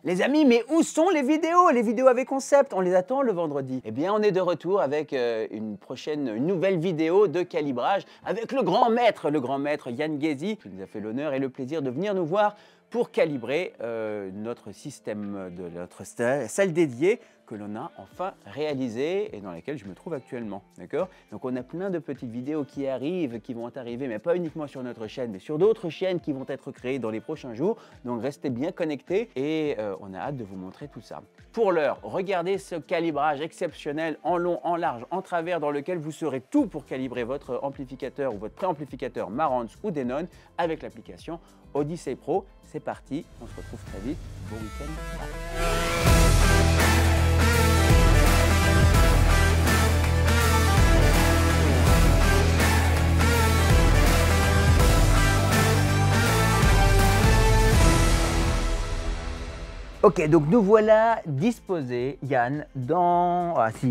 Les amis, mais où sont les vidéos? Les vidéos avec concept, on les attend le vendredi. Eh bien, on est de retour avec une nouvelle vidéo de calibrage avec le grand maître Yann Guézy, qui nous a fait l'honneur et le plaisir de venir nous voir pour calibrer notre système de notre salle dédiée que l'on a enfin réalisée et dans laquelle je me trouve actuellement. D'accord? Donc on a plein de petites vidéos qui arrivent, qui vont arriver, mais pas uniquement sur notre chaîne, mais sur d'autres chaînes qui vont être créées dans les prochains jours. Donc restez bien connectés et on a hâte de vous montrer tout ça. Pour l'heure, regardez ce calibrage exceptionnel en long, en large, en travers, dans lequel vous saurez tout pour calibrer votre amplificateur ou votre préamplificateur Marantz ou Denon avec l'application Odyssey Pro. C'est parti, on se retrouve très vite. Bon week-end. Ok, donc nous voilà disposés, Yann,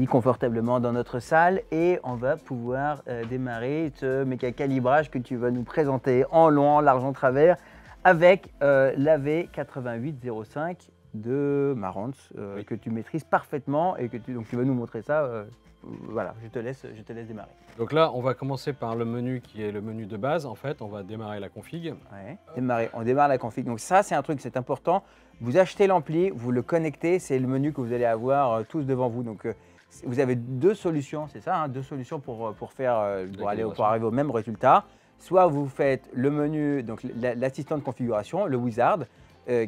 confortablement dans notre salle et on va pouvoir démarrer ce méca calibrage que tu vas nous présenter en long, en large, en travers avec l'AV8805 de Marantz Oui. que tu maîtrises parfaitement et que tu vas nous montrer ça. Voilà, je te laisse démarrer. Donc là, on va commencer par le menu qui est le menu de base. En fait, on va démarrer la config. Ouais. On démarre la config. Donc ça, c'est un truc, c'est important. Vous achetez l'ampli, vous le connectez, c'est le menu que vous allez avoir tous devant vous. Donc vous avez deux solutions, c'est ça, hein, deux solutions pour arriver au même résultat. Soit vous faites le menu, donc l'assistant de configuration, le wizard,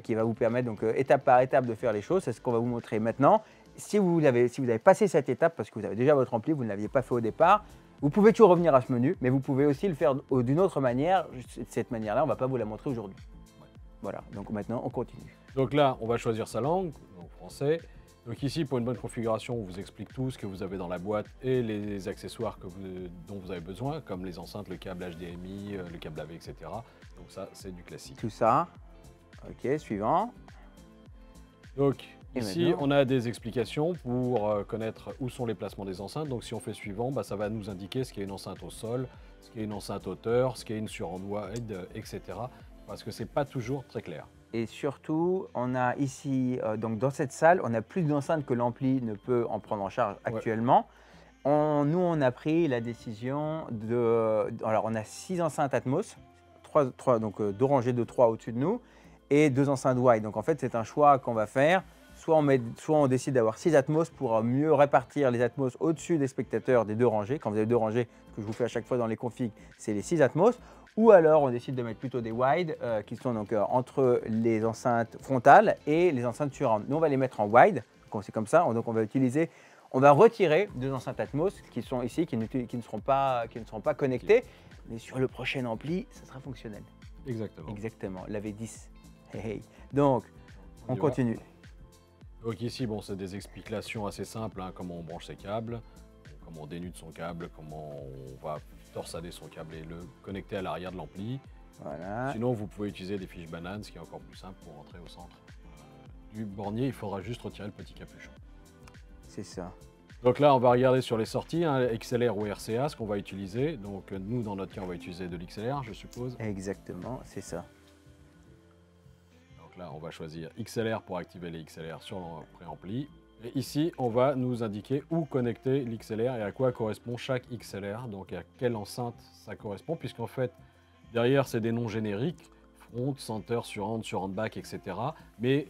qui va vous permettre donc étape par étape de faire les choses. C'est ce qu'on va vous montrer maintenant. Si vous avez passé cette étape parce que vous avez déjà votre ampli, vous ne l'aviez pas fait au départ, vous pouvez toujours revenir à ce menu, mais vous pouvez aussi le faire d'une autre manière. Cette manière-là, on ne va pas vous la montrer aujourd'hui. Voilà, donc maintenant on continue. Donc là, on va choisir sa langue, donc français. Donc ici, pour une bonne configuration, on vous explique tout ce que vous avez dans la boîte et les accessoires dont vous avez besoin, comme les enceintes, le câble HDMI, le câble AV, etc. Donc ça, c'est du classique. Tout ça. Ok, suivant. Donc Et ici, maintenant on a des explications pour connaître où sont les placements des enceintes. Donc si on fait suivant, ça va nous indiquer ce qu'est une enceinte au sol, ce qu'est une enceinte hauteur, ce qu'est une surround-wide, etc. Parce que c'est pas toujours très clair. Et surtout, on a ici, donc dans cette salle, on a plus d'enceintes que l'ampli ne peut en prendre en charge actuellement. Nous, on a pris la décision de... Alors, on a 6 enceintes Atmos, donc 2 rangées de 3 au-dessus de nous, et 2 enceintes wide. Donc, en fait, c'est un choix qu'on va faire. Soit on décide d'avoir 6 Atmos pour mieux répartir les Atmos au-dessus des spectateurs des 2 rangées. Quand vous avez 2 rangées, ce que je vous fais à chaque fois dans les configs, c'est les 6 Atmos. Ou alors, on décide de mettre plutôt des wide qui sont donc entre les enceintes frontales et les enceintes surround. Nous, on va les mettre en wide. C'est comme ça. Donc, on va retirer 2 enceintes Atmos qui sont ici, qui ne seront pas connectées. Mais sur le prochain ampli, ça sera fonctionnel. Exactement. Exactement, l'AV10. Hey, hey. Donc, on continue. Donc ici, c'est des explications assez simples, hein, comment on branche ses câbles, comment on dénude son câble, comment on va torsader son câble et le connecter à l'arrière de l'ampli. Voilà. Sinon, vous pouvez utiliser des fiches bananes, ce qui est encore plus simple pour rentrer au centre du bornier. Il faudra juste retirer le petit capuchon. C'est ça. Donc là, on va regarder sur les sorties, hein, XLR ou RCA, ce qu'on va utiliser. Donc nous, dans notre cas, on va utiliser de l'XLR, je suppose. Exactement, c'est ça. Donc là, on va choisir XLR pour activer les XLR sur le préampli. Et ici, on va nous indiquer où connecter l'XLR et à quoi correspond chaque XLR, donc à quelle enceinte ça correspond, puisqu'en fait, derrière, c'est des noms génériques, front, center, surround back, etc. Mais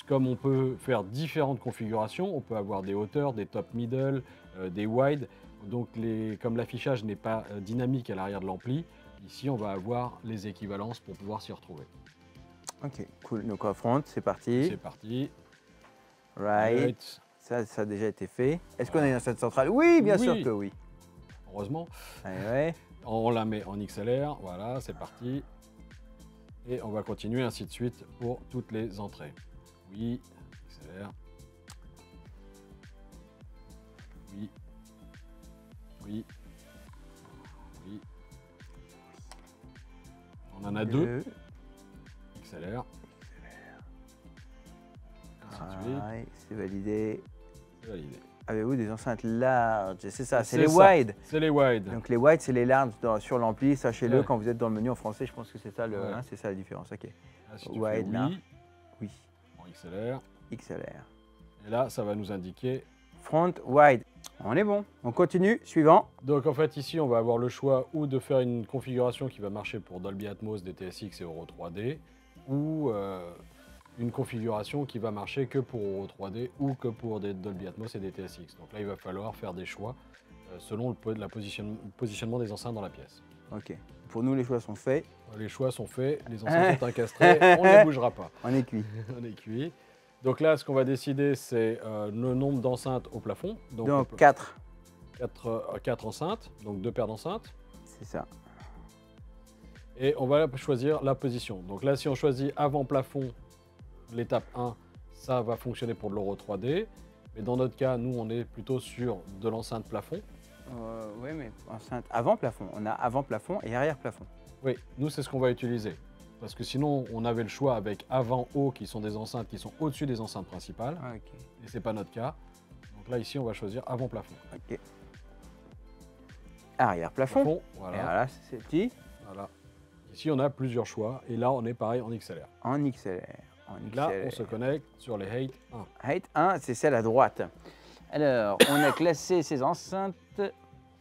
comme on peut faire différentes configurations, on peut avoir des hauteurs, des top middle, des wide. Donc comme l'affichage n'est pas dynamique à l'arrière de l'ampli, ici, on va avoir les équivalences pour pouvoir s'y retrouver. Ok, cool. Donc front, c'est parti. C'est parti. Right. Ça a déjà été fait. Est-ce qu'on a une enceinte centrale? Oui, bien sûr que oui. Heureusement. Ouais. On la met en XLR. Voilà, c'est parti. Et on va continuer ainsi de suite pour toutes les entrées. Oui, XLR. Oui. Oui. Oui. On en a 2. XLR. C'est validé. C'est validé. Avez-vous des enceintes larges? C'est ça, c'est les wide. C'est les wide. Donc les wide, c'est les larges sur l'ampli. Sachez-le, Ouais. quand vous êtes dans le menu en français, je pense que c'est ça, Ouais. c'est ça la différence. Ok. Ah, si tu wide fais là. oui, Oui. en XLR. XLR. Et là, ça va nous indiquer. Front wide. On est bon. On continue. Suivant. Donc en fait, ici, on va avoir le choix ou de faire une configuration qui va marcher pour Dolby Atmos, DTS:X et Euro 3D, ou une configuration qui va marcher que pour Euro 3D ou que pour des Dolby Atmos et DTS:X. Donc là, il va falloir faire des choix selon le positionnement des enceintes dans la pièce. Ok. Pour nous, les choix sont faits. Les choix sont faits, les enceintes sont incastrées, on ne les bougera pas. On est cuit. On est cuit. Donc là, ce qu'on va décider, c'est le nombre d'enceintes au plafond. Donc 4. 4 enceintes, donc 2 paires d'enceintes. C'est ça. Et on va choisir la position. Donc là, si on choisit avant plafond, l'étape 1, ça va fonctionner pour de l'Euro 3D. Mais dans notre cas, nous, on est plutôt sur de l'enceinte plafond. Oui, mais enceinte avant plafond. On a avant plafond et arrière plafond. Oui, nous, c'est ce qu'on va utiliser. Parce que sinon, on avait le choix avec avant-haut, qui sont des enceintes qui sont au-dessus des enceintes principales. Ah, ok. Et ce n'est pas notre cas. Donc là, ici, on va choisir avant plafond. Ok. Arrière plafond. Voilà. Et voilà, c'est petit. Voilà. Ici, on a plusieurs choix. Et là, on est pareil en XLR. En XLR. Là, on se connecte sur les Height 1. Height 1, c'est celle à droite. Alors, on a classé ces enceintes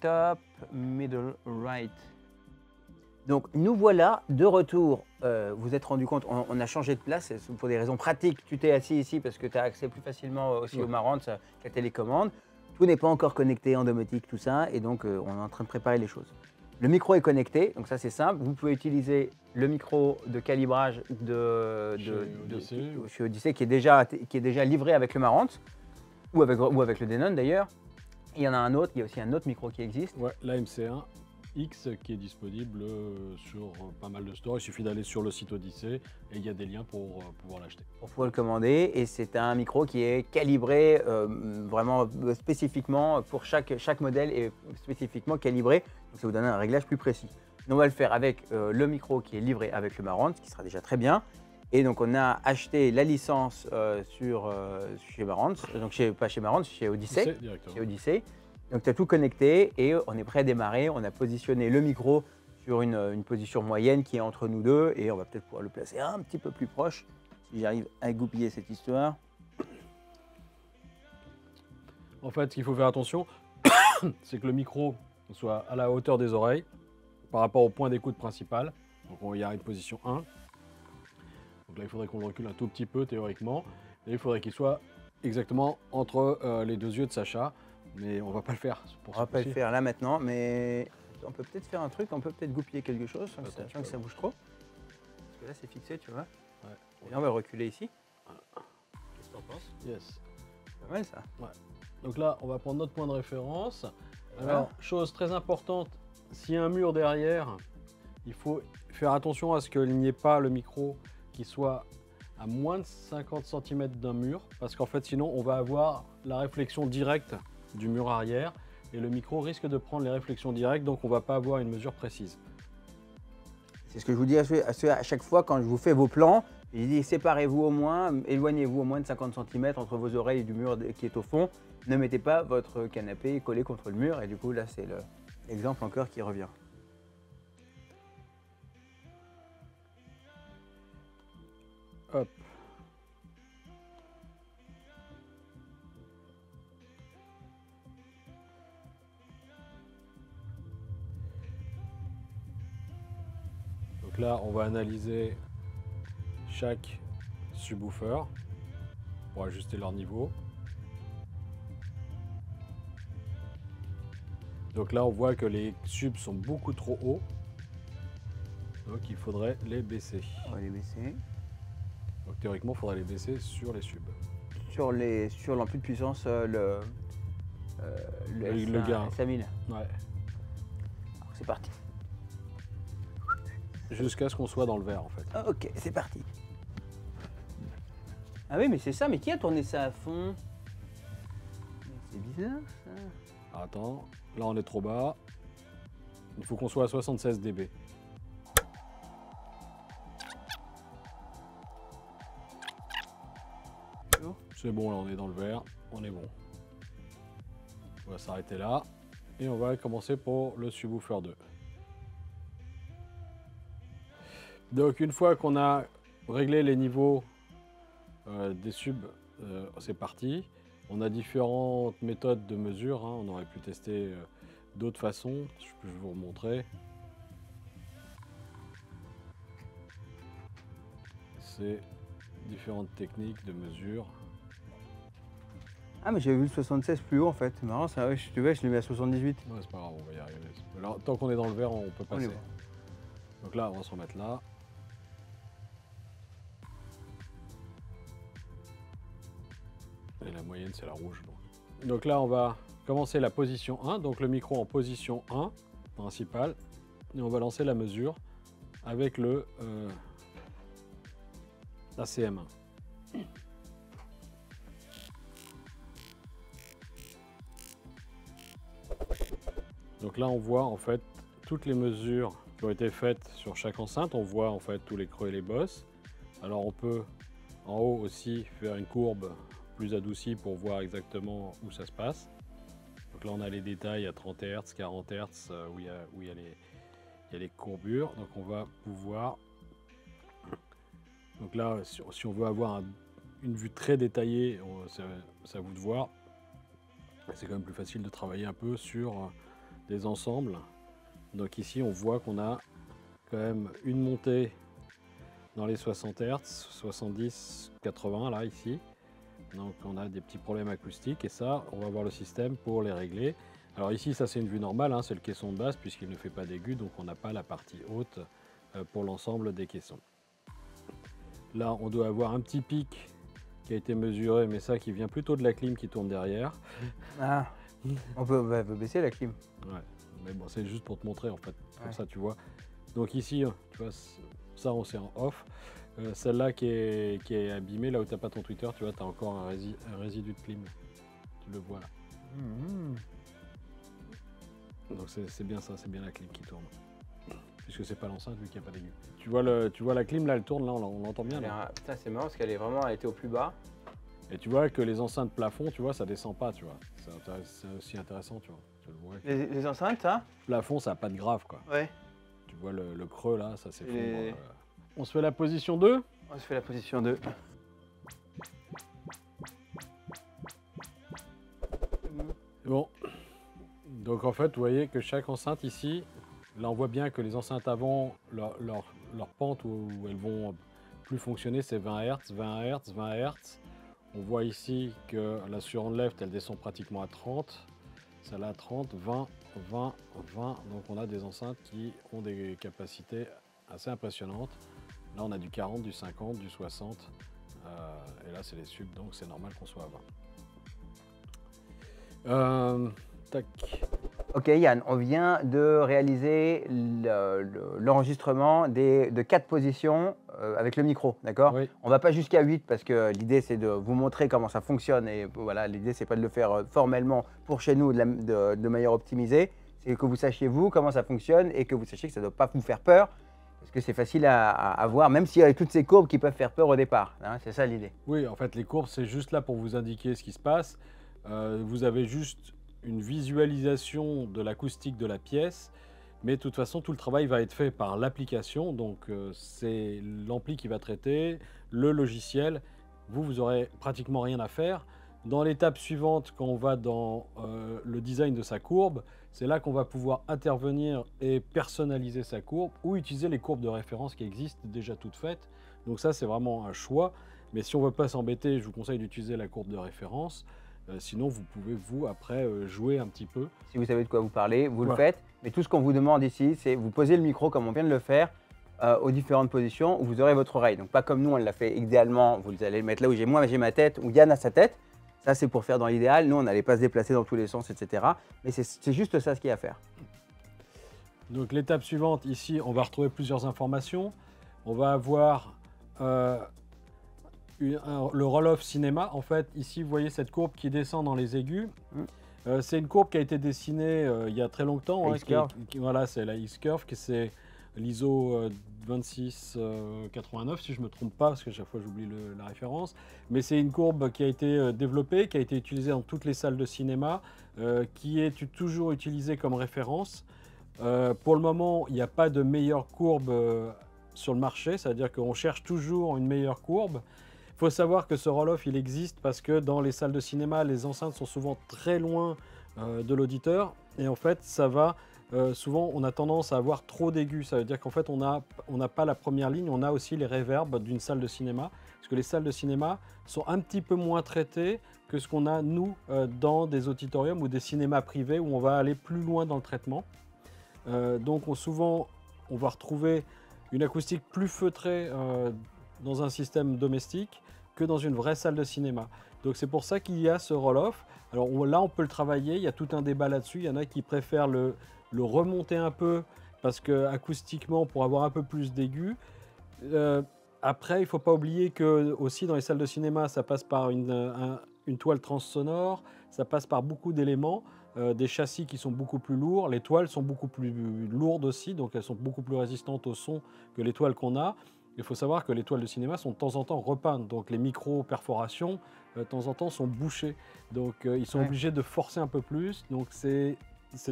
top, middle, right. Donc, nous voilà de retour. Vous êtes rendu compte, on a changé de place pour des raisons pratiques. Tu t'es assis ici parce que tu as accès plus facilement aussi au Marantz qu'à télécommande. Tout n'est pas encore connecté en domotique, tout ça. Et donc, on est en train de préparer les choses. Le micro est connecté, donc ça c'est simple. Vous pouvez utiliser le micro de calibrage chez Odyssey qui est déjà livré avec le Marantz ou avec le Denon d'ailleurs. Il y en a un autre, il y a aussi un autre micro qui existe. Ouais, l'AMC1 X qui est disponible sur pas mal de stores. Il suffit d'aller sur le site Odyssey et il y a des liens pour pouvoir l'acheter. Pour pouvoir le commander, et c'est un micro qui est calibré vraiment spécifiquement pour chaque modèle est spécifiquement calibré, donc ça vous donne un réglage plus précis. Nous, on va le faire avec le micro qui est livré avec le Marantz, qui sera déjà très bien. Et donc on a acheté la licence chez Marantz, donc pas chez Marantz, chez Odyssey. Chez Odyssey. Donc tu as tout connecté et on est prêt à démarrer. On a positionné le micro sur une position moyenne qui est entre nous deux et on va peut-être pouvoir le placer un petit peu plus proche si j'arrive à goupiller cette histoire. En fait, ce qu'il faut faire attention, c'est que le micro soit à la hauteur des oreilles par rapport au point d'écoute principal. Donc on y a une position 1. Donc là, il faudrait qu'on le recule un tout petit peu théoriquement. Et il faudrait qu'il soit exactement entre les deux yeux de Sacha. Mais on va pas le faire. On va pas le faire là maintenant, mais on peut peut-être faire un truc, on peut peut-être goupiller quelque chose, sachant que ça bouge trop. Parce que là, c'est fixé, tu vois. Ouais. Et on va reculer ici. Qu'est-ce que t'en penses? Yes. C'est pas mal ça. Ouais. Donc là, on va prendre notre point de référence. Voilà. Alors, chose très importante, s'il y a un mur derrière, il faut faire attention à ce qu'il n'y ait pas le micro qui soit à moins de 50 cm d'un mur, parce qu'en fait, sinon, on va avoir la réflexion directe du mur arrière et le micro risque de prendre les réflexions directes, donc on ne va pas avoir une mesure précise. C'est ce que je vous dis à chaque fois quand je vous fais vos plans. Je dis séparez-vous au moins, éloignez-vous au moins de 50 cm entre vos oreilles et du mur qui est au fond. Ne mettez pas votre canapé collé contre le mur et du coup là c'est l'exemple encore qui revient. Hop. Donc là, on va analyser chaque subwoofer pour ajuster leur niveau. Donc là, on voit que les subs sont beaucoup trop hauts. Donc il faudrait les baisser. On va les baisser. Donc théoriquement, il faudrait les baisser sur les subs. Sur l'ampli de puissance, le gain. SA1000. Ouais. C'est parti. Jusqu'à ce qu'on soit dans le vert en fait. Ah, ok, c'est parti. Ah oui, mais c'est ça, mais qui a tourné ça à fond? C'est bizarre ça. Attends, là on est trop bas. Il faut qu'on soit à 76 dB. C'est bon, là on est dans le vert, on est bon. On va s'arrêter là et on va commencer pour le subwoofer 2. Donc une fois qu'on a réglé les niveaux des subs, c'est parti. On a différentes méthodes de mesure, hein. On aurait pu tester d'autres façons. Je peux vous remontrer. C'est différentes techniques de mesure. Ah mais j'avais vu le 76 plus haut en fait. C'est marrant, ça, ouais, je l'ai mis à 78. Ouais, c'est pas grave, on va y arriver. Alors, tant qu'on est dans le vert, on peut On y passer. va. Donc là, on va se remettre là. Et la moyenne, c'est la rouge. Donc là, on va commencer la position 1. Donc le micro en position 1, principale. Et on va lancer la mesure avec le ACM1. Donc là, on voit en fait toutes les mesures qui ont été faites sur chaque enceinte. On voit en fait tous les creux et les bosses. Alors on peut en haut aussi faire une courbe plus adoucie pour voir exactement où ça se passe. Donc là, on a les détails à 30 Hz, 40 Hz où il y a les courbures. Donc on va pouvoir... Donc là, si on veut avoir une vue très détaillée, c'est à vous de voir. C'est quand même plus facile de travailler un peu sur des ensembles. Donc ici, on voit qu'on a quand même une montée dans les 60 Hz, 70, 80 là, ici. Donc on a des petits problèmes acoustiques et ça, on va voir le système pour les régler. Alors ici, ça c'est une vue normale, hein, c'est le caisson de base puisqu'il ne fait pas d'aigu, donc on n'a pas la partie haute pour l'ensemble des caissons. Là, on doit avoir un petit pic qui a été mesuré, mais ça qui vient plutôt de la clim qui tourne derrière. Ah, on peut baisser la clim. Ouais, mais bon, c'est juste pour te montrer en fait, comme Ouais. ça tu vois. Donc ici, tu vois, ça on c'est en off. Celle-là qui est abîmée, là où tu n'as pas ton tweeter, tu vois, tu as encore un résidu de clim. Tu le vois là. Donc c'est bien ça, c'est bien la clim qui tourne. Puisque c'est pas l'enceinte vu qu'il n'y a pas d'aigu. Tu vois la clim là, elle tourne là, on l'entend bien là. Putain, c'est marrant parce qu'elle est vraiment, elle était au plus bas. Et tu vois que les enceintes plafond, tu vois, ça descend pas, tu vois. C'est aussi intéressant, tu vois. Tu le vois. Les enceintes, ça? Plafond, ça n'a pas de grave, quoi. Ouais. Tu vois le creux là, ça s'effondre. Et- On se fait la position 2. On se fait la position 2. Bon. Donc en fait, vous voyez que chaque enceinte ici, là on voit bien que les enceintes avant, leur pente où elles vont plus fonctionner, c'est 20 Hz, 20 Hz, 20 Hz. On voit ici que la sur-onde left, elle descend pratiquement à 30. Celle-là à 30, 20, 20, 20. Donc on a des enceintes qui ont des capacités assez impressionnantes. Là on a du 40, du 50, du 60. Et là c'est les subs, donc c'est normal qu'on soit à 20. Tac. Ok Yann, on vient de réaliser l'enregistrement de 4 positions avec le micro, d'accord? Oui. On va pas jusqu'à 8 parce que l'idée c'est de vous montrer comment ça fonctionne et voilà, l'idée c'est pas de le faire formellement pour chez nous de manière optimisée, c'est que vous sachiez vous comment ça fonctionne et que vous sachiez que ça ne doit pas vous faire peur parce que c'est facile à voir, même s'il y a toutes ces courbes qui peuvent faire peur au départ, hein, c'est ça l'idée. Oui, en fait les courbes c'est juste là pour vous indiquer ce qui se passe. Vous avez juste une visualisation de l'acoustique de la pièce, mais de toute façon tout le travail va être fait par l'application, donc c'est l'ampli qui va traiter, le logiciel, vous aurez pratiquement rien à faire. Dans l'étape suivante, quand on va dans le design de sa courbe, c'est là qu'on va pouvoir intervenir et personnaliser sa courbe ou utiliser les courbes de référence qui existent déjà toutes faites. Donc ça c'est vraiment un choix, mais si on ne veut pas s'embêter, je vous conseille d'utiliser la courbe de référence. Sinon, vous pouvez, vous, après, jouer un petit peu. Si vous savez de quoi vous parlez, vous le Ouais. faites. Mais tout ce qu'on vous demande ici, c'est vous posez le micro comme on vient de le faire aux différentes positions où vous aurez votre oreille. Donc pas comme nous, on l'a fait idéalement. Vous allez le mettre là où j'ai ma tête, où Yann a sa tête. Ça, c'est pour faire dans l'idéal. Nous, on n'allait pas se déplacer dans tous les sens, etc. Mais c'est juste ça ce qu'il y a à faire. Donc, l'étape suivante, ici, on va retrouver plusieurs informations. On va avoir le roll-off cinéma. En fait, ici, vous voyez cette courbe qui descend dans les aigus. C'est une courbe qui a été dessinée il y a très longtemps. La X-Curve. Voilà, c'est la X-Curve, c'est l'ISO 2689, si je ne me trompe pas, parce que chaque fois j'oublie la référence. Mais c'est une courbe qui a été développée, qui a été utilisée dans toutes les salles de cinéma, qui est toujours utilisée comme référence. Pour le moment, il n'y a pas de meilleure courbe sur le marché, c'est-à-dire qu'on cherche toujours une meilleure courbe. faut savoir que ce roll-off, il existe parce que dans les salles de cinéma, les enceintes sont souvent très loin de l'auditeur. Et en fait, ça va... souvent, on a tendance à avoir trop d'aigus. Ça veut dire qu'en fait, on n'a pas la première ligne, on a aussi les réverbes d'une salle de cinéma. Parce que les salles de cinéma sont un petit peu moins traitées que ce qu'on a, nous, dans des auditoriums ou des cinémas privés où on va aller plus loin dans le traitement. Donc, souvent, on va retrouver une acoustique plus feutrée dans un système domestique que dans une vraie salle de cinéma. Donc, c'est pour ça qu'il y a ce roll-off. Alors là, on peut le travailler. Il y a tout un débat là-dessus. Il y en a qui préfèrent le remonter un peu parce que acoustiquement, pour avoir un peu plus d'aigus. Après, il ne faut pas oublier que aussi dans les salles de cinéma, ça passe par une toile transsonore, ça passe par beaucoup d'éléments, des châssis qui sont beaucoup plus lourds, les toiles sont beaucoup plus lourdes aussi, donc elles sont beaucoup plus résistantes au son que les toiles qu'on a. Il faut savoir que les toiles de cinéma sont de temps en temps repeintes, donc les micro-perforations, de temps en temps, sont bouchées. Donc ils sont obligés de forcer un peu plus, donc c'est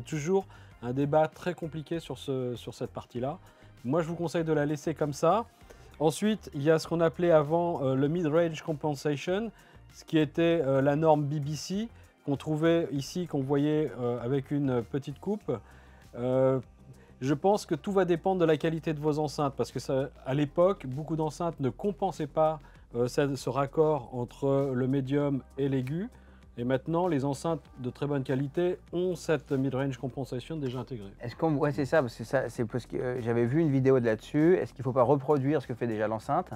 toujours un débat très compliqué sur cette partie-là. Moi, je vous conseille de la laisser comme ça. Ensuite, il y a ce qu'on appelait avant le mid-range compensation, ce qui était la norme BBC, qu'on trouvait ici, qu'on voyait avec une petite coupe. Je pense que tout va dépendre de la qualité de vos enceintes, parce que à l'époque, beaucoup d'enceintes ne compensaient pas ce raccord entre le médium et l'aigu. Et maintenant, les enceintes de très bonne qualité ont cette mid-range compensation déjà intégrée. Est-ce qu'on... Ouais, c'est ça, c'est parce que j'avais vu une vidéo de là-dessus. Est-ce qu'il ne faut pas reproduire ce que fait déjà l'enceinte?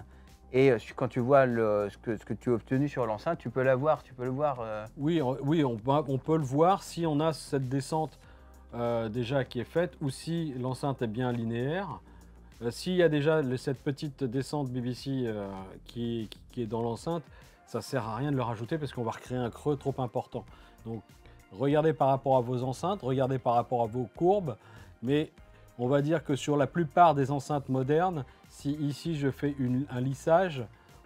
Et quand tu vois ce que tu as obtenu sur l'enceinte, tu peux l'avoir, tu peux le voir. Oui, on peut le voir si on a cette descente déjà qui est faite ou si l'enceinte est bien linéaire. S'il y a déjà cette petite descente BBC qui est dans l'enceinte, ça ne sert à rien de le rajouter parce qu'on va recréer un creux trop important. Donc, regardez par rapport à vos enceintes, regardez par rapport à vos courbes, mais on va dire que sur la plupart des enceintes modernes, si ici je fais un lissage,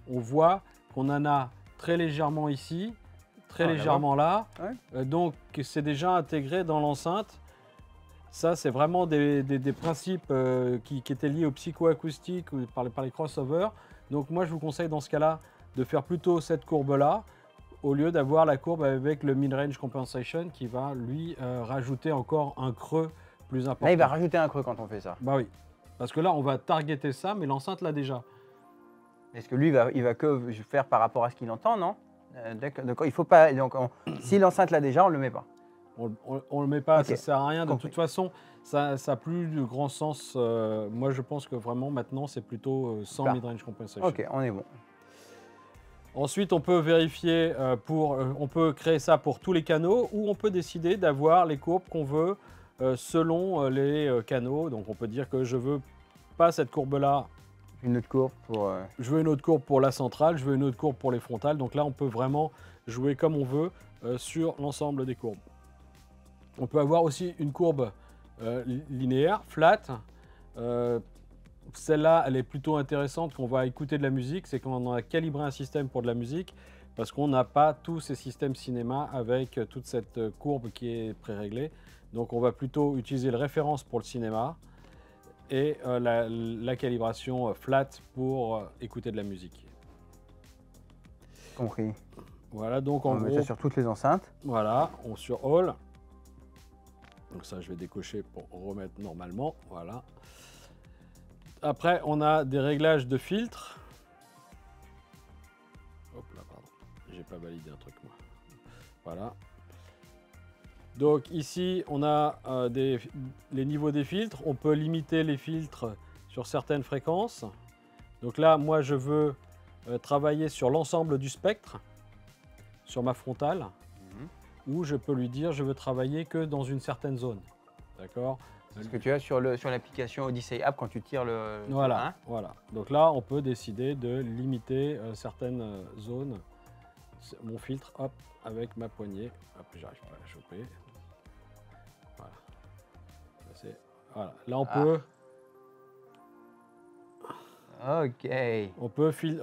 on voit qu'on en a très légèrement ici, très légèrement là. Ouais. Donc, c'est déjà intégré dans l'enceinte. Ça, c'est vraiment des principes qui étaient liés aux psychoacoustiques ou par les crossovers. Donc, moi, je vous conseille dans ce cas-là de faire plutôt cette courbe-là, au lieu d'avoir la courbe avec le mid-range compensation qui va, lui, rajouter encore un creux plus important. Là, il va rajouter un creux quand on fait ça. Bah oui, parce que là, on va targeter ça, mais l'enceinte l'a déjà. Est-ce que lui, il va que faire par rapport à ce qu'il entend, non? D'accord, il faut pas... Donc, si l'enceinte l'a déjà, on ne le met pas. On le met pas, okay. Ça sert à rien. Compris. De toute façon, ça n'a plus de grand sens. Moi, je pense que vraiment, maintenant, c'est plutôt sans mid-range compensation. Ok, on est bon. Ensuite, on peut vérifier, on peut créer ça pour tous les canaux ou on peut décider d'avoir les courbes qu'on veut selon les canaux. Donc, on peut dire que je veux pas cette courbe-là. Une autre courbe pour... Je veux une autre courbe pour la centrale, je veux une autre courbe pour les frontales. Donc là, on peut vraiment jouer comme on veut sur l'ensemble des courbes. On peut avoir aussi une courbe linéaire, flat. Celle-là, elle est plutôt intéressante quand on va écouter de la musique. C'est quand on a calibré un système pour de la musique, parce qu'on n'a pas tous ces systèmes cinéma avec toute cette courbe qui est pré-réglée. Donc on va plutôt utiliser le référence pour le cinéma et la calibration flat pour écouter de la musique. Compris. Voilà, donc on met ça sur toutes les enceintes. Voilà, sur All. Donc ça, je vais décocher pour remettre normalement. Voilà. Après, on a des réglages de filtres. Hop là, pardon. J'ai pas validé un truc, moi. Voilà. Donc ici, on a les niveaux des filtres. On peut limiter les filtres sur certaines fréquences. Donc là, moi, je veux travailler sur l'ensemble du spectre, sur ma frontale. Ou je peux lui dire je veux travailler que dans une certaine zone. D'accord? C'est ce que tu as sur l'application Odyssey App quand tu tires le... Voilà, voilà. Donc là, on peut décider de limiter certaines zones. Mon filtre, hop, avec ma poignée. Hop, j'arrive pas à la choper. Voilà. Voilà. Là, on peut... Ok.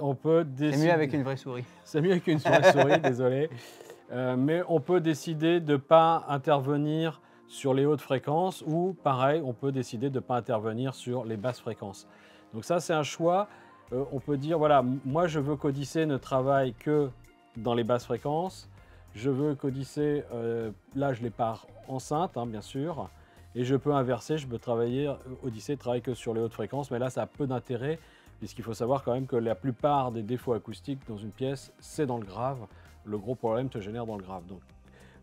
On peut décider... C'est mieux avec une vraie souris. C'est mieux qu'une vraie souris, désolé. Mais on peut décider de ne pas intervenir sur les hautes fréquences ou, pareil, on peut décider de ne pas intervenir sur les basses fréquences. Donc ça, c'est un choix on peut dire, voilà, moi je veux qu'Odyssey ne travaille que dans les basses fréquences. Je veux qu'Odyssey, là je les pars enceinte, hein, bien sûr. Et je peux inverser, je peux travailler, Odyssey travaille que sur les hautes fréquences, mais là ça a peu d'intérêt, puisqu'il faut savoir quand même que la plupart des défauts acoustiques dans une pièce, c'est dans le grave. Le gros problème se génère dans le grave. Donc.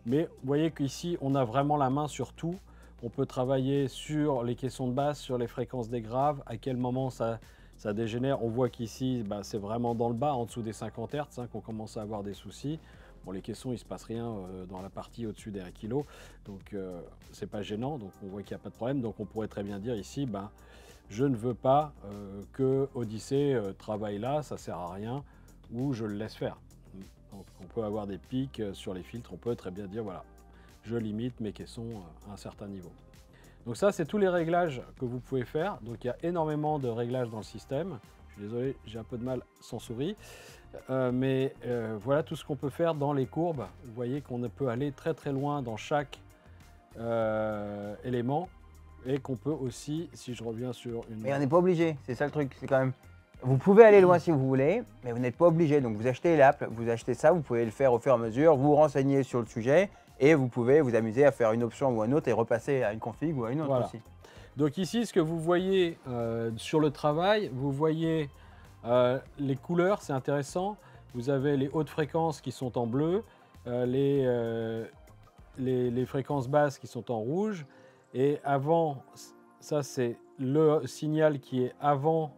Mais vous voyez qu'ici, on a vraiment la main sur tout. On peut travailler sur les caissons de basse, sur les fréquences des graves, à quel moment ça dégénère. On voit qu'ici, bah, c'est vraiment dans le bas, en dessous des 50 Hz, hein, qu'on commence à avoir des soucis. Bon, les caissons, il ne se passe rien dans la partie au-dessus des 1 kg, donc c'est pas gênant, donc on voit qu'il n'y a pas de problème. Donc on pourrait très bien dire ici, ben, je ne veux pas que Odyssey travaille là, ça ne sert à rien, ou je le laisse faire. Donc on peut avoir des pics sur les filtres, on peut très bien dire, voilà, je limite mes caissons à un certain niveau. Donc ça, c'est tous les réglages que vous pouvez faire. Donc il y a énormément de réglages dans le système. Je suis désolé, j'ai un peu de mal sans souris. Mais voilà tout ce qu'on peut faire dans les courbes. Vous voyez qu'on peut aller très très loin dans chaque élément et qu'on peut aussi, si je reviens sur une... Mais on n'est pas obligé, c'est ça le truc, c'est quand même... Vous pouvez aller loin si vous voulez, mais vous n'êtes pas obligé. Donc vous achetez l'app, vous achetez ça, vous pouvez le faire au fur et à mesure, vous vous renseignez sur le sujet et vous pouvez vous amuser à faire une option ou une autre et repasser à une config ou à une autre voilà. aussi. Donc ici, ce que vous voyez sur le travail, vous voyez les couleurs, c'est intéressant. Vous avez les hautes fréquences qui sont en bleu, les fréquences basses qui sont en rouge. Et avant, ça c'est le signal qui est avant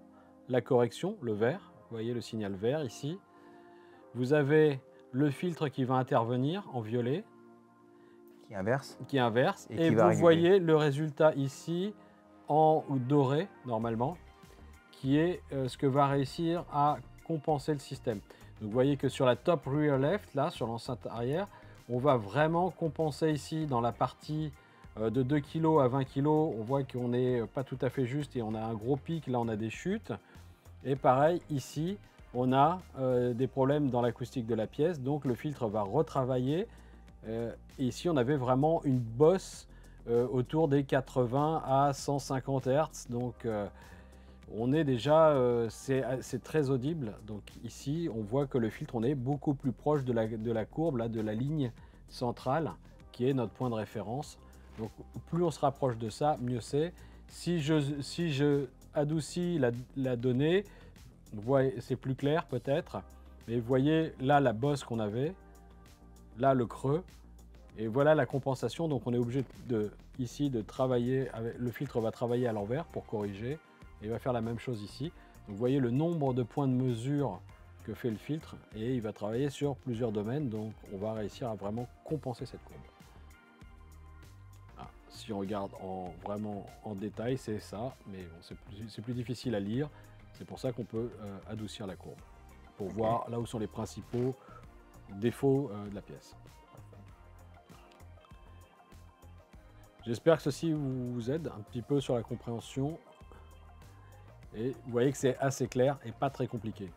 la correction, le vert. Vous voyez le signal vert ici. Vous avez le filtre qui va intervenir en violet. Qui inverse. Qui inverse. Et vous réguler. voyez le résultat ici en doré, normalement, qui est ce que va réussir à compenser le système. Donc vous voyez que sur la top rear left, là, sur l'enceinte arrière, on va vraiment compenser ici dans la partie de 2 kg à 20 kg. On voit qu'on n'est pas tout à fait juste et on a un gros pic, là on a des chutes. Et pareil, ici, on a des problèmes dans l'acoustique de la pièce, donc le filtre va retravailler. Et ici, on avait vraiment une bosse autour des 80 à 150 Hz. Donc, on est déjà, c'est très audible. Donc ici, on voit que le filtre, on est beaucoup plus proche de la courbe, là, de la ligne centrale, qui est notre point de référence. Donc, plus on se rapproche de ça, mieux c'est. Si je adoucis la donnée, c'est plus clair peut-être. Mais vous voyez là la bosse qu'on avait, là le creux. Et voilà la compensation, donc on est obligé ici de travailler, le filtre va travailler à l'envers pour corriger, et il va faire la même chose ici. Donc vous voyez le nombre de points de mesure que fait le filtre, et il va travailler sur plusieurs domaines, donc on va réussir à vraiment compenser cette courbe. Ah, si on regarde vraiment en détail, c'est ça, mais bon, c'est plus difficile à lire, c'est pour ça qu'on peut adoucir la courbe, pour voir là où sont les principaux défauts de la pièce. J'espère que ceci vous aide un petit peu sur la compréhension. Et vous voyez que c'est assez clair et pas très compliqué.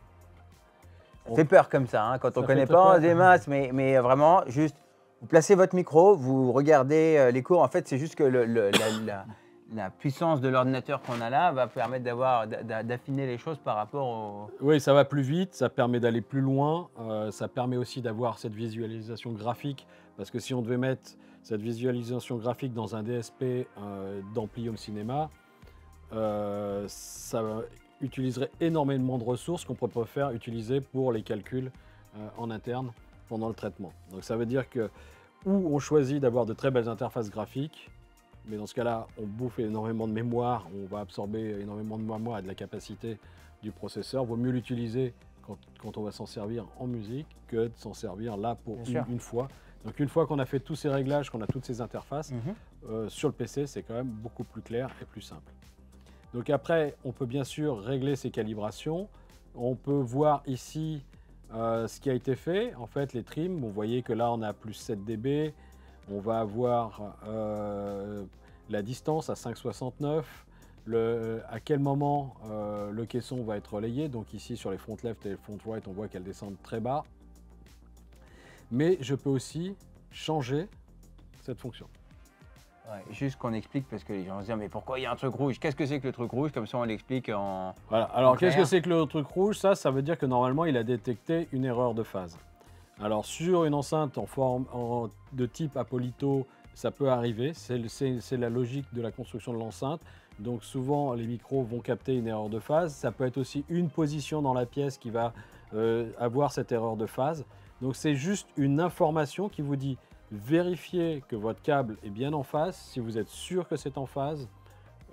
Ça fait peur comme ça, hein, quand on ne connaît pas des masses, mais vraiment, juste, vous placez votre micro, vous regardez les cours. En fait, c'est juste que la puissance de l'ordinateur qu'on a là va permettre d'affiner les choses par rapport au... Oui, ça va plus vite, ça permet d'aller plus loin, ça permet aussi d'avoir cette visualisation graphique, parce que si on devait mettre cette visualisation graphique dans un DSP d'ampli home cinéma, ça utiliserait énormément de ressources qu'on ne pourrait pas utiliser pour les calculs en interne pendant le traitement. Donc ça veut dire que ou on choisit d'avoir de très belles interfaces graphiques, mais dans ce cas-là, on bouffe énormément de mémoire, on va absorber énormément de mémoire et de la capacité du processeur. Il vaut mieux l'utiliser quand on va s'en servir en musique que de s'en servir là pour une fois. Donc une fois qu'on a fait tous ces réglages, qu'on a toutes ces interfaces, sur le PC, c'est quand même beaucoup plus clair et plus simple. Donc après, on peut bien sûr régler ces calibrations. On peut voir ici ce qui a été fait. En fait, les trims, vous voyez que là, on a plus 7 dB. On va avoir la distance à 5,69. À quel moment le caisson va être relayé. Donc ici, sur les front left et les front right, on voit qu'elles descendent très bas. Mais je peux aussi changer cette fonction. Ouais, juste qu'on explique parce que les gens vont se dire mais pourquoi il y a un truc rouge? Qu'est-ce que c'est que le truc rouge? Comme ça on l'explique en. Voilà. Alors, qu'est-ce que clair. c'est que le truc rouge? Ça veut dire que normalement, il a détecté une erreur de phase. Alors, sur une enceinte de type Apolito, ça peut arriver. C'est la logique de la construction de l'enceinte. Donc, souvent, les micros vont capter une erreur de phase. Ça peut être aussi une position dans la pièce qui va avoir cette erreur de phase. Donc, c'est juste une information qui vous dit vérifiez que votre câble est bien en phase. Si vous êtes sûr que c'est en phase,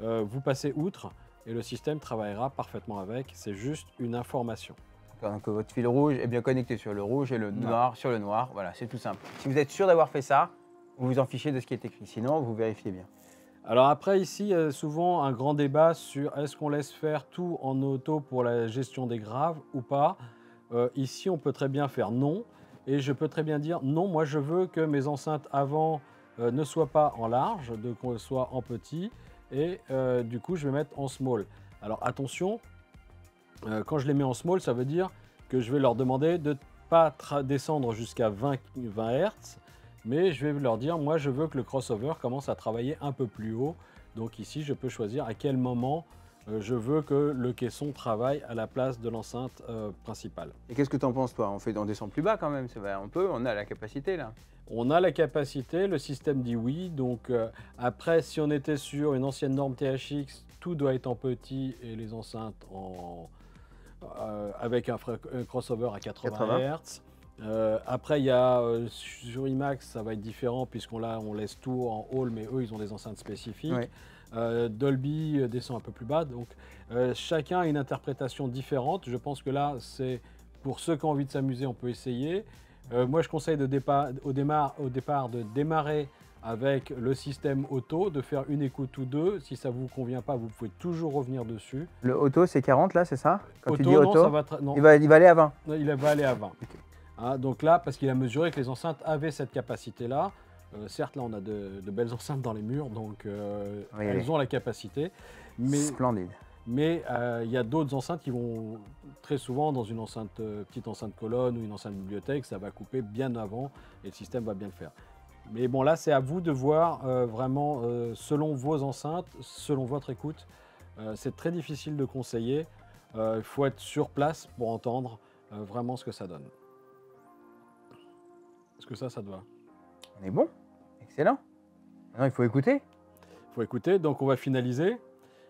vous passez outre et le système travaillera parfaitement avec. C'est juste une information. Donc votre fil rouge est bien connecté sur le rouge et le noir sur le noir. Voilà, c'est tout simple. Si vous êtes sûr d'avoir fait ça, vous vous en fichez de ce qui est écrit. Sinon, vous vérifiez bien. Alors après, ici, il y a souvent un grand débat sur est-ce qu'on laisse faire tout en auto pour la gestion des graves ou pas. Ici, on peut très bien faire non. Et je peux très bien dire non, moi je veux que mes enceintes avant ne soient pas en large, qu'elles soient en petit. Et du coup, je vais mettre en small. Alors attention, quand je les mets en small, ça veut dire que je vais leur demander de ne pas descendre jusqu'à 20 Hz. Mais je vais leur dire, moi je veux que le crossover commence à travailler un peu plus haut. Donc ici, je peux choisir à quel moment je veux que le caisson travaille à la place de l'enceinte principale. Et qu'est-ce que tu en penses, toi? On descend plus bas quand même. On a la capacité là. On a la capacité, le système dit oui. Donc après, si on était sur une ancienne norme THX, tout doit être en petit et les enceintes avec un crossover à 80 Hz. Après, il y a sur IMAX, ça va être différent puisqu'on laisse tout en hall, mais eux, ils ont des enceintes spécifiques. Ouais. Dolby descend un peu plus bas. Donc, chacun a une interprétation différente. Je pense que là, c'est pour ceux qui ont envie de s'amuser, on peut essayer. Moi, je conseille au départ de démarrer avec le système auto, de faire une écoute ou deux. Si ça ne vous convient pas, vous pouvez toujours revenir dessus. Le auto, c'est 40 là, c'est ça? Quand tu dis non, auto, ça va non. il va aller à 20. Non, il va aller à 20. Okay. Hein, donc là, parce qu'il a mesuré que les enceintes avaient cette capacité-là. Certes, là, on a de belles enceintes dans les murs, donc elles ont la capacité. Mais, splendide. Mais il y a d'autres enceintes qui vont très souvent dans une petite enceinte colonne ou une enceinte bibliothèque, ça va couper bien avant et le système va bien le faire. Mais bon, là, c'est à vous de voir vraiment selon vos enceintes, selon votre écoute. C'est très difficile de conseiller. Il faut être sur place pour entendre vraiment ce que ça donne. Est-ce que ça te va? On est bon. Excellent. Maintenant, il faut écouter. Il faut écouter, donc on va finaliser.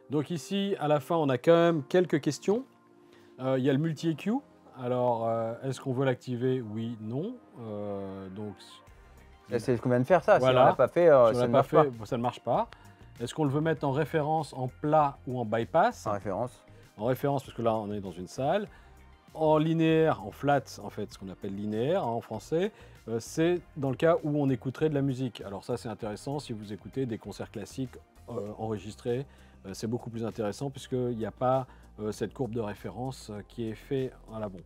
Donc ici, à la fin, on a quand même quelques questions. Il y a le multi-EQ. Alors, est-ce qu'on veut l'activer? Oui, non. Donc, c'est ce qu'on vient de faire, ça. Voilà. Si on ne l'a pas fait, ça ne marche pas. Ça ne marche pas. Est-ce qu'on le veut mettre en référence, en plat ou en bypass? En référence. En référence, parce que là, on est dans une salle. En linéaire, en flat, en fait, ce qu'on appelle linéaire en français, c'est dans le cas où on écouterait de la musique. Alors ça, c'est intéressant si vous écoutez des concerts classiques enregistrés. C'est beaucoup plus intéressant puisqu'il n'y a pas cette courbe de référence qui est faite à l'avant.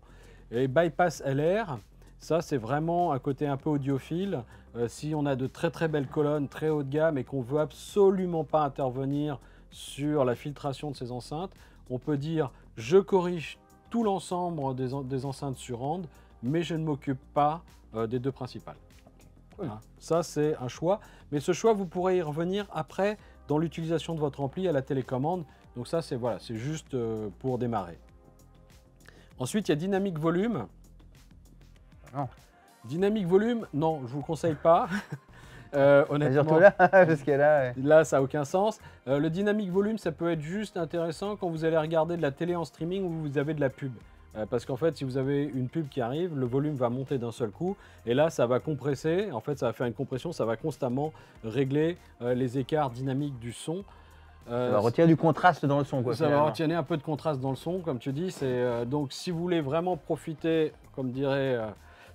Et bypass LR, ça, c'est vraiment un côté un peu audiophile. Si on a de très très belles colonnes, très haut de gamme et qu'on ne veut absolument pas intervenir sur la filtration de ces enceintes, on peut dire « je corrige tout l'ensemble des enceintes sur onde, mais je ne m'occupe pas des deux principales. » Cool. Hein, ça, c'est un choix. Mais ce choix, vous pourrez y revenir après dans l'utilisation de votre ampli à la télécommande. Donc ça, c'est voilà, c'est juste pour démarrer. Ensuite, il y a dynamique volume. Non. Dynamique volume, non, je ne vous le conseille pas. Honnêtement, surtout là, parce que là, là, ça n'a aucun sens. Le dynamique volume, ça peut être juste intéressant quand vous allez regarder de la télé en streaming ou vous avez de la pub. Parce qu'en fait, si vous avez une pub qui arrive, le volume va monter d'un seul coup. Et là, ça va compresser. En fait, ça va faire une compression. Ça va constamment régler les écarts dynamiques du son. ça va retirer du contraste dans le son. Quoi, ça va retirer un peu de contraste dans le son, comme tu dis. Donc, si vous voulez vraiment profiter, comme dirait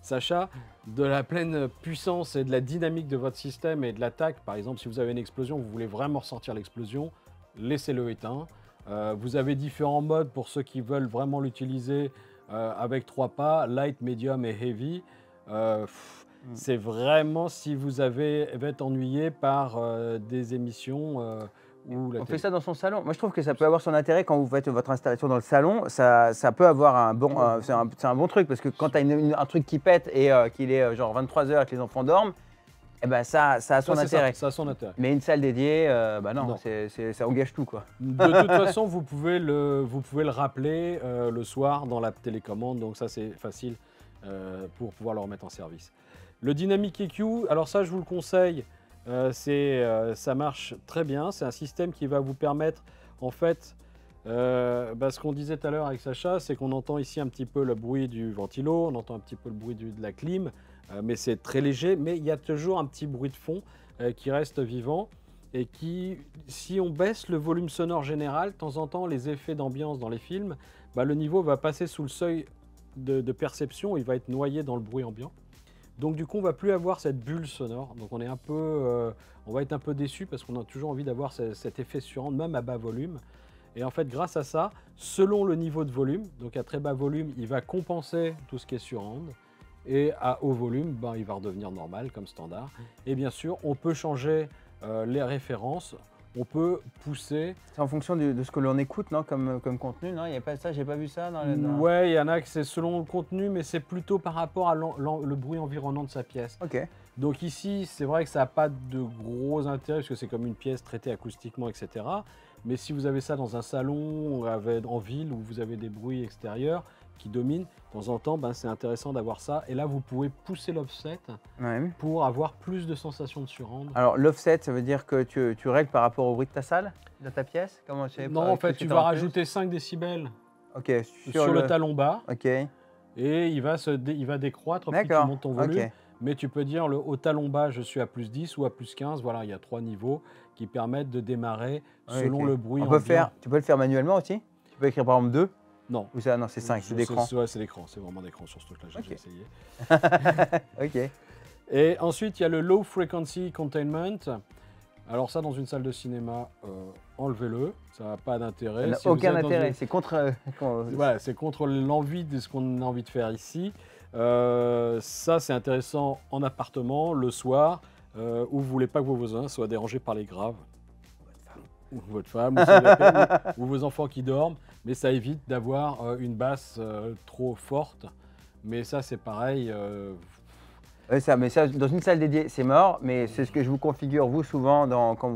Sacha, de la pleine puissance et de la dynamique de votre système et de l'attaque, par exemple, si vous avez une explosion, vous voulez vraiment ressentir l'explosion, laissez-le éteint. Vous avez différents modes pour ceux qui veulent vraiment l'utiliser avec 3 pas, light, medium et heavy. C'est vraiment si vous avez être ennuyé par des émissions où on fait ça dans son salon. Moi, je trouve que ça peut avoir son intérêt quand vous faites votre installation dans le salon. Ça peut avoir un bon, c'est un bon truc parce que quand tu as un truc qui pète et qu'il est genre 23 h et que les enfants dorment, Eh ben ça a son Ça, c'est intérêt. ça a son intérêt. Mais une salle dédiée, bah non, Non. ça engage tout quoi. De toute façon, vous pouvez le rappeler le soir dans la télécommande, donc ça c'est facile pour pouvoir le remettre en service. Le Dynamic EQ, alors ça je vous le conseille, ça marche très bien. C'est un système qui va vous permettre, en fait, ce qu'on disait tout à l'heure avec Sacha, c'est qu'on entend ici un petit peu le bruit du ventilo, on entend un petit peu le bruit de la clim, mais c'est très léger, mais il y a toujours un petit bruit de fond qui reste vivant et qui, si on baisse le volume sonore général, de temps en temps, les effets d'ambiance dans les films, le niveau va passer sous le seuil de perception, il va être noyé dans le bruit ambiant. Donc du coup, on ne va plus avoir cette bulle sonore. Donc on va être un peu déçu parce qu'on a toujours envie d'avoir cet effet surround, même à bas volume. Et en fait, grâce à ça, selon le niveau de volume, donc à très bas volume, il va compenser tout ce qui est surround. Et à haut volume, il va redevenir normal comme standard. Et bien sûr, on peut changer les références. On peut pousser. C'est en fonction de ce que l'on écoute, non, comme contenu, non? Il n'y a pas ça, j'ai pas vu ça dans le. Ouais, il y en a que c'est selon le contenu, mais c'est plutôt par rapport à le bruit environnant de sa pièce. Ok. Donc ici, c'est vrai que ça n'a pas de gros intérêt, parce que c'est comme une pièce traitée acoustiquement, etc. Mais si vous avez ça dans un salon, en ville, où vous avez des bruits extérieurs qui dominent, de temps en temps, c'est intéressant d'avoir ça. Et là, vous pouvez pousser l'offset pour avoir plus de sensations de surround. Alors, l'offset, ça veut dire que tu règles par rapport au bruit de ta salle, de ta pièce? Comment Non, en fait, tu vas rajouter 5 décibels sur le talon bas. Ok. Et il va décroître plus tu montes ton volume. Ok. Mais tu peux dire au talon bas, je suis à plus 10 ou à plus 15. Voilà, il y a 3 niveaux qui permettent de démarrer selon le bruit ambiant. Tu peux le faire manuellement aussi? Tu peux écrire par exemple 2? Non. Ou ça, non, c'est 5, c'est d'écran. Ouais, c'est l'écran, c'est vraiment d'écran sur ce truc-là, j'ai essayé. Ok. Et ensuite, il y a le Low Frequency Containment. Alors ça, dans une salle de cinéma, enlevez-le, ça n'a pas d'intérêt. Ça n'a aucun intérêt, c'est contre... Voilà, c'est contre l'envie de ce qu'on a envie de faire ici. Ça, c'est intéressant en appartement, le soir, où vous ne voulez pas que vos voisins soient dérangés par les graves. Ou votre femme, ou vos enfants qui dorment. Mais ça évite d'avoir une basse trop forte. Mais ça, c'est pareil. mais ça, dans une salle dédiée, c'est mort. Mais c'est ce que je vous configure, vous, souvent, quand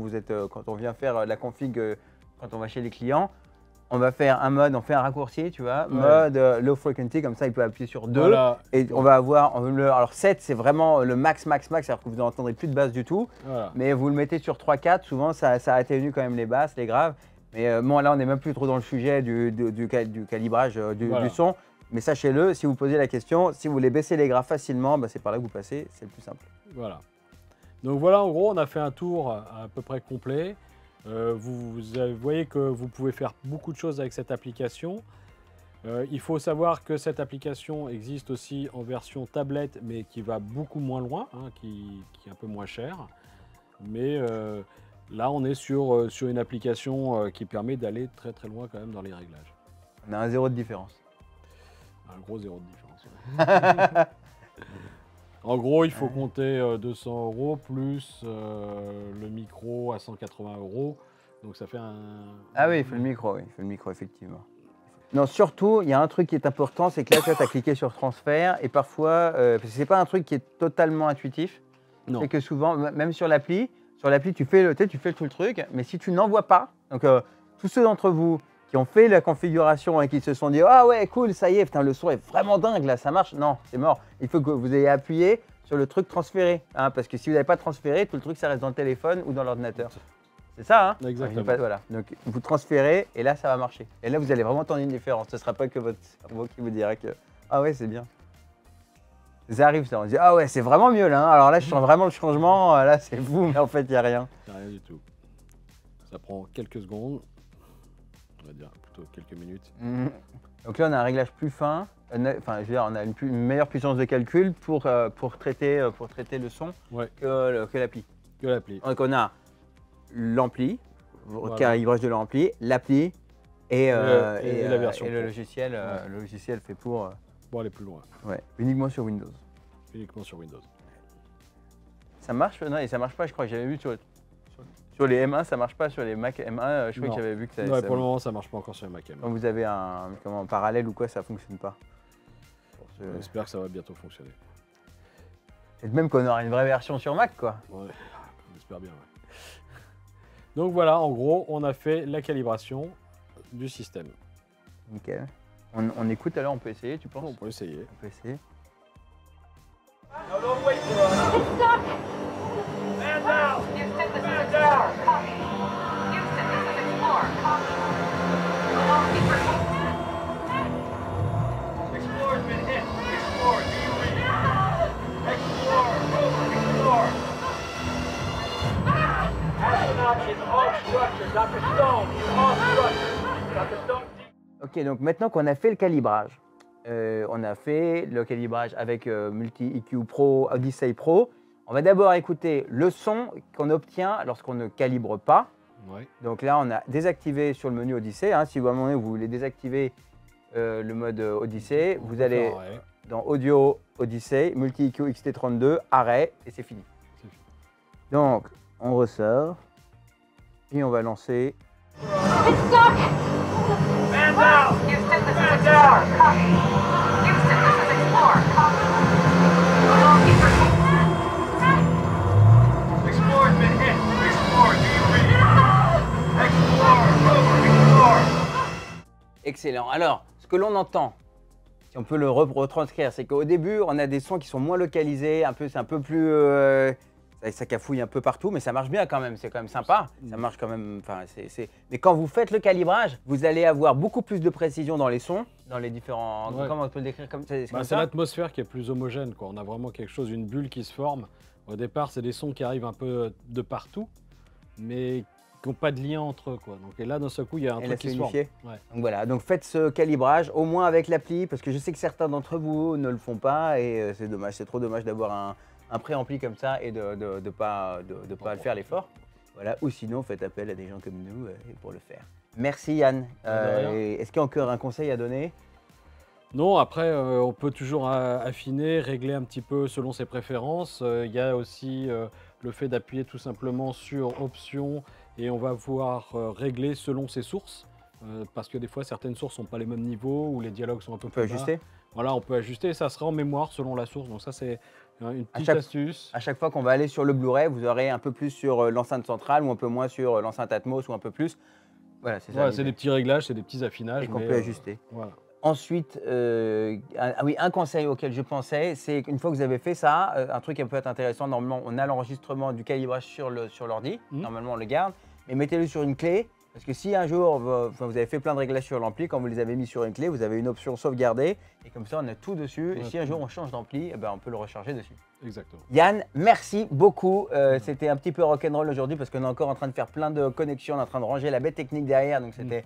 on vient faire la config, quand on va chez les clients. On va faire un mode, on fait un raccourci, tu vois, mode low frequency, comme ça il peut appuyer sur 2. Voilà. Et on va avoir, alors 7 c'est vraiment le max, c'est-à-dire que vous n'entendrez plus de basse du tout. Voilà. Mais vous le mettez sur 3-4, souvent ça atténue quand même les basses, les graves. Mais bon là on n'est même plus trop dans le sujet du calibrage du son. Mais sachez-le, si vous posez la question, si vous voulez baisser les graves facilement, c'est par là que vous passez, c'est le plus simple. Voilà. Donc voilà, en gros on a fait un tour à peu près complet. Vous voyez que vous pouvez faire beaucoup de choses avec cette application. Il faut savoir que cette application existe aussi en version tablette, mais qui va beaucoup moins loin, qui est un peu moins chère. Mais là, on est sur une application qui permet d'aller très très loin quand même dans les réglages. On a un 0 de différence. Un gros 0 de différence. En gros, il faut compter 200 € plus le micro à 180 €. Donc ça fait un... Ah oui, il faut le micro, effectivement. Non, surtout, il y a un truc qui est important, c'est que là, tu as cliqué sur transfert et parfois, parce que c'est pas un truc qui est totalement intuitif. Non. C'est que souvent, même sur l'appli, tu fais tout le truc, mais si tu n'envoies pas, donc tous ceux d'entre vous qui ont fait la configuration et qui se sont dit « Ah ouais, cool, ça y est, putain, le son est vraiment dingue, là, ça marche ». Non, c'est mort. Il faut que vous ayez appuyé sur le truc transféré, parce que si vous n'avez pas transféré, tout le truc, ça reste dans le téléphone ou dans l'ordinateur. C'est ça, hein? Exactement. Voilà. Donc, vous transférez et là, ça va marcher. Et là, vous allez vraiment entendre une différence. Ce ne sera pas que votre cerveau qui vous dira que « Ah ouais, c'est bien ». Ça arrive, ça. On se dit « Ah ouais, c'est vraiment mieux, là. Hein. Alors là, je sens vraiment le changement. Là, c'est vous, mais en fait, il n'y a rien. » Il n'y a rien du tout. Ça prend quelques secondes. On va dire plutôt quelques minutes. Donc là, on a un réglage plus fin. Enfin, je veux dire, on a une meilleure puissance de calcul pour traiter le son que l'appli. Donc on a l'ampli, le calibrage de l'ampli, l'appli et la version. Et le logiciel, le logiciel fait pour aller plus loin. Ouais, uniquement sur Windows. Uniquement sur Windows. Ça marche? Non, et ça marche pas, je crois que j'avais vu sur les M1, ça marche pas sur les Mac M1, je crois que j'avais vu que ça... Ouais, pour le moment, ça marche pas encore sur les Mac M1. Quand vous avez un parallèle ou quoi, ça fonctionne pas. J'espère que ça va bientôt fonctionner. Peut-être même qu'on aura une vraie version sur Mac, quoi. Ouais, on espère bien. Ouais. Donc voilà, en gros, on a fait la calibration du système. Nickel. On écoute alors, on peut essayer, tu penses? On peut essayer. On peut essayer. No, don't wait for us. It's stuck! Man down! Houston, this is Man Explorer. down! Copy. Houston, this is Explorer. Copy. All keepers. Explorer's been hit. Explorer, do you read? Explorer, over. Explorer. Astronaut is off structure. Dr. Stone is off structure. Dr. Stone. Ok, donc maintenant qu'on a fait le calibrage, on a fait le calibrage avec Multi-EQ Pro, Odyssey Pro. On va d'abord écouter le son qu'on obtient lorsqu'on ne calibre pas. Ouais. Donc là, on a désactivé sur le menu Odyssey. Hein, si à un moment donné, vous voulez désactiver le mode Odyssey, vous allez Ouais, dans Audio Odyssey, Multi-EQ XT32, arrêt, et c'est fini. c'est fini. Donc, on ressort et on va lancer. It's stuck! Man down! Houston, this is Man Explorer. down! Copy. Houston, this is Explorer. Copy. All keepers. Explorer's been hit. Explorer, do you read? Explorer, over. Explorer. Excellent. Alors, ce que l'on entend, si on peut le retranscrire, c'est qu'au début, on a des sons qui sont moins localisés, c'est un peu plus... ça cafouille un peu partout, mais ça marche bien quand même, c'est quand même sympa. Ça marche quand même... Mais quand vous faites le calibrage, vous allez avoir beaucoup plus de précision dans les sons, dans les différents... Ouais. Comment on peut le décrire comme, Bah, comme c'est ça? l'atmosphère qui est plus homogène, quoi. On a vraiment quelque chose, une bulle qui se forme. Au départ, c'est des sons qui arrivent un peu de partout, mais qui n'ont pas de lien entre eux, quoi. Donc, et là, d'un seul coup, il y a un Et là, truc qui c'est se forme. unifié. Ouais. Donc voilà, donc faites ce calibrage, au moins avec l'appli, parce que je sais que certains d'entre vous ne le font pas, et c'est dommage, c'est trop dommage d'avoir un préampli comme ça et de pas le faire l'effort. Voilà, ou sinon faites appel à des gens comme nous pour le faire. Merci Yann. De rien. Est-ce qu'il y a encore un conseil à donner? Non, après, on peut toujours affiner, régler un petit peu selon ses préférences. Il y a aussi le fait d'appuyer tout simplement sur Options et on va pouvoir régler selon ses sources. Parce que des fois, certaines sources sont pas les mêmes niveaux ou les dialogues sont un peu On peut plus bas. ajuster. Voilà, on peut ajuster et ça sera en mémoire selon la source. Donc ça, c'est une petite chaque- astuce. À chaque fois qu'on va aller sur le Blu-ray, vous aurez un peu plus sur l'enceinte centrale ou un peu moins sur l'enceinte Atmos ou un peu plus. Voilà, c'est ça. Voilà, c'est l'idée. des petits réglages, c'est des petits affinages. Et qu'on mais, peut ajuster. Voilà. Ensuite, un conseil auquel je pensais, c'est qu'une fois que vous avez fait ça, un truc qui peut être intéressant, normalement, on a l'enregistrement du calibrage sur l'ordi, normalement on le garde, mais mettez-le sur une clé, parce que si un jour vous avez fait plein de réglages sur l'ampli, quand vous les avez mis sur une clé, vous avez une option sauvegarder, et comme ça on a tout dessus, et Ouais, si un tout. jour on change d'ampli, eh ben, on peut le recharger dessus. Exactement. Yann, merci beaucoup. C'était un petit peu rock'n'roll aujourd'hui parce qu'on est encore en train de faire plein de connexions, on est en train de ranger la bête technique derrière, donc c'était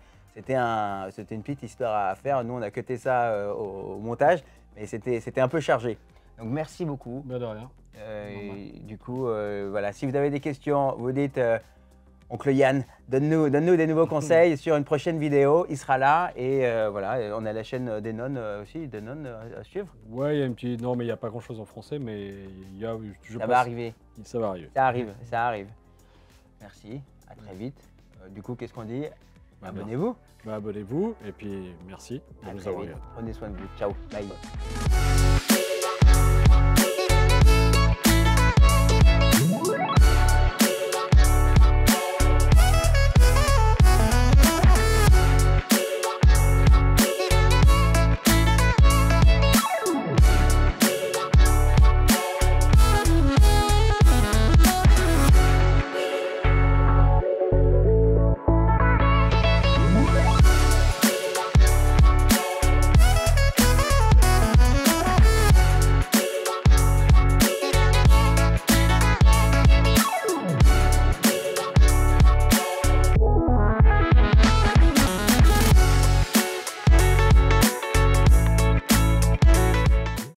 une petite histoire à faire. Nous, on a cuté ça au montage, mais c'était un peu chargé. Donc, merci beaucoup. Bah, de rien. Et du coup, voilà, si vous avez des questions, vous dites Oncle Yann, donne-nous des nouveaux conseils sur une prochaine vidéo. Il sera là. Et voilà, on a la chaîne Denon aussi, Denon à suivre. Ouais, il y a une petite. Non, mais il n'y a pas grand chose en français, mais il y a. Ça va arriver. Ça va arriver. Ça arrive, ça arrive. Merci, à très vite. Du coup, qu'est-ce qu'on dit? Bah, Abonnez-vous. Bah, abonnez-vous et puis merci de À nous très avoir vite. regardés. Prenez soin de vous. Ciao. Bye.